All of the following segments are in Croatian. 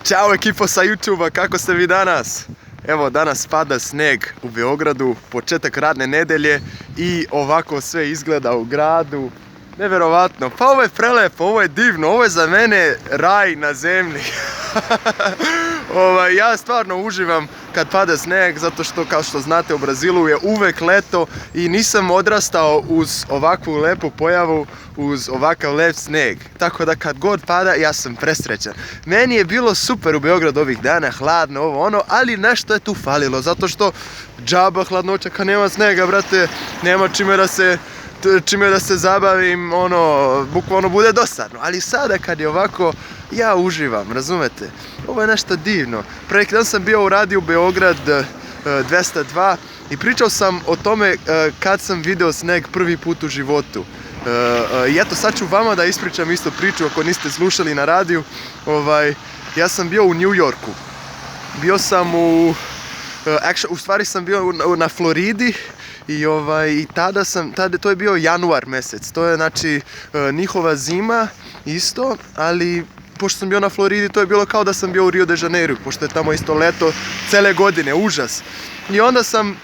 Ćao ekipo sa YouTube-a, kako ste vi danas? Evo, danas pada sneg u Beogradu, početak radne nedelje i ovako sve izgleda u gradu. Nevjerovatno, pa ovo je prelepo, ovo je divno, ovo je za mene raj na zemlji. Ja stvarno uživam kad pada sneg, zato što, kao što znate, u Brazilu je uvek leto i nisam odrastao uz ovakvu lepu pojavu, uz ovakav lep sneg. Tako da kad god pada, ja sam presrećan. Meni je bilo super u Beogradu ovih dana, hladno, ovo ono, ali nešto je tu falilo, zato što džaba hladnoća kad nema snega, brate, nema čime da se zabavim, bukvalno bude dosadno. Ali sada kad je ovako, ja uživam, razumete? Ovo je nešto divno. Pre neki dan sam bio u radiju Beograd 202 i pričao sam o tome kad sam video sneg prvi put u životu. I eto, sad ću vama da ispričam isto priču ako niste slušali na radiju. Ja sam bio u New Yorku. Bio sam u stvari sam bio na Floridi i tada to je bio januar mjesec. To je znači njihova zima isto, ali pošto sam bio na Floridi, to je bilo kao da sam bio u Rio de Janeiro, pošto je tamo isto leto cele godine, užas. I onda sam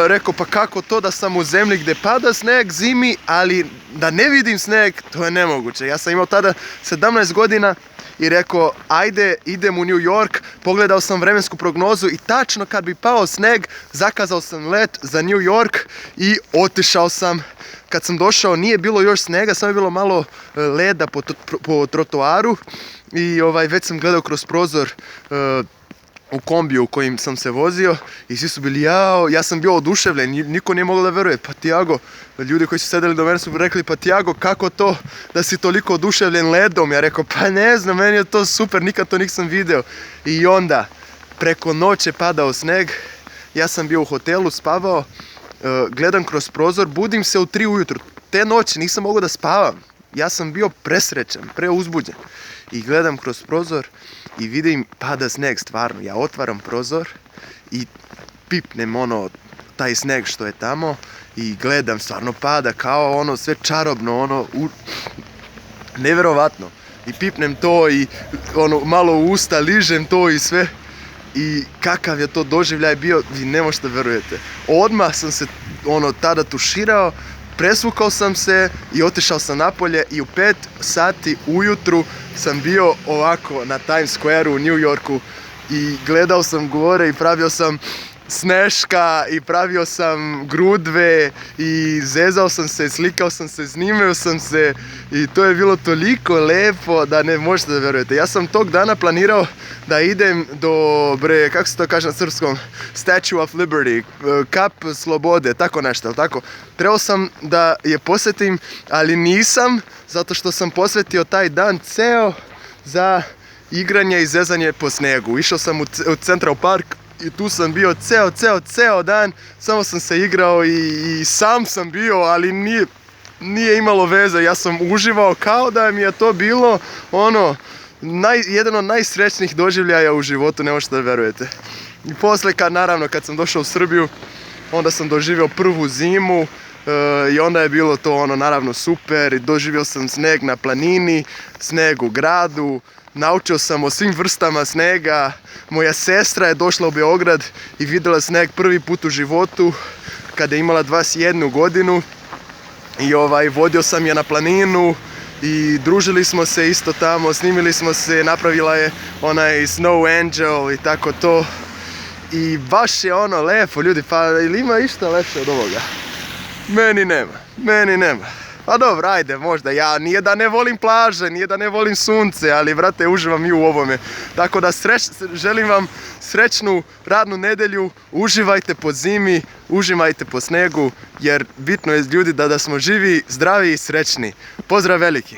rekao, pa kako to da sam u zemlji gdje pada sneg zimi, ali da ne vidim sneg, to je nemoguće. Ja sam imao tada 17 godina i rekao, ajde, idem u New York, pogledao sam vremensku prognozu i tačno kad bi pao sneg, zakazao sam let za New York i otišao sam. Kad sam došao, nije bilo još snega, samo je bilo malo leda po trotoaru i već sam gledao kroz prozor u kombiju u kojim sam se vozio i svi su bili jao, ja sam bio oduševljen, niko nije mogao da veruje. Pa Tiago, ljudi koji su sedeli do mene su rekli, pa Tiago, kako to da si toliko oduševljen ledom? Ja rekao, pa ne znam, meni je to super, nikad to nisam video. I onda, preko noće padao sneg, ja sam bio u hotelu, spavao, gledam kroz prozor, budim se u 3 ujutru. Te noći nisam mogao da spavam. Ja sam bio presrećan, preuzbuđen. I gledam kroz prozor i vidim pada sneg stvarno. Ja otvaram prozor i pipnem taj sneg što je tamo i gledam, stvarno pada kao sve čarobno, nevjerovatno. I pipnem to i malo u usta ližem to i sve. I kakav je to doživljaj bio, vi ne možete verujete. Odmah sam se tada tuširao, presvukao sam se i otišao sam napolje i u 5 sati ujutru sam bio ovako na Times Square u New Yorku i gledao sam gore i pravio sam sneška i pravio sam grudve i zezao sam se, slikao sam se, snimao sam se i to je bilo toliko lepo da ne možete da verujete. Ja sam tog dana planirao da idem do, kako se to kaže na srpskom, Statue of Liberty, kap slobode, tako nešto, tako. Trebao sam da je posjetim, ali nisam, zato što sam posvetio taj dan ceo za igranje i zezanje po snegu. Išao sam u Central Park i tu sam bio ceo dan, samo sam se igrao i sam sam bio, ali nije imalo veze, ja sam uživao kao da mi je to bilo jedan od najsrećnijih doživljaja u životu, ne možete da verujete. I poslije kad sam došao u Srbiju, onda sam doživio prvu zimu i onda je bilo to naravno super i doživio sam sneg na planini, sneg u gradu. Naučio sam o svim vrstama snega. Moja sestra je došla u Beograd i vidjela sneg prvi put u životu kada je imala 21 godinu i vodio sam je na planinu i družili smo se isto tamo, snimili smo se, napravila je onaj Snow Angel i tako to. I baš je lepo, ljudi, pa ili ima išta lepše od ovoga? Meni nema. Pa dobro, ajde, možda ja, nije da ne volim plaže, nije da ne volim sunce, ali brate, uživam i u ovome. Tako da želim vam srećnu radnu nedelju, uživajte po zimi, uživajte po snegu, jer bitno je ljudi da smo živi, zdravi i srećni. Pozdrav veliki!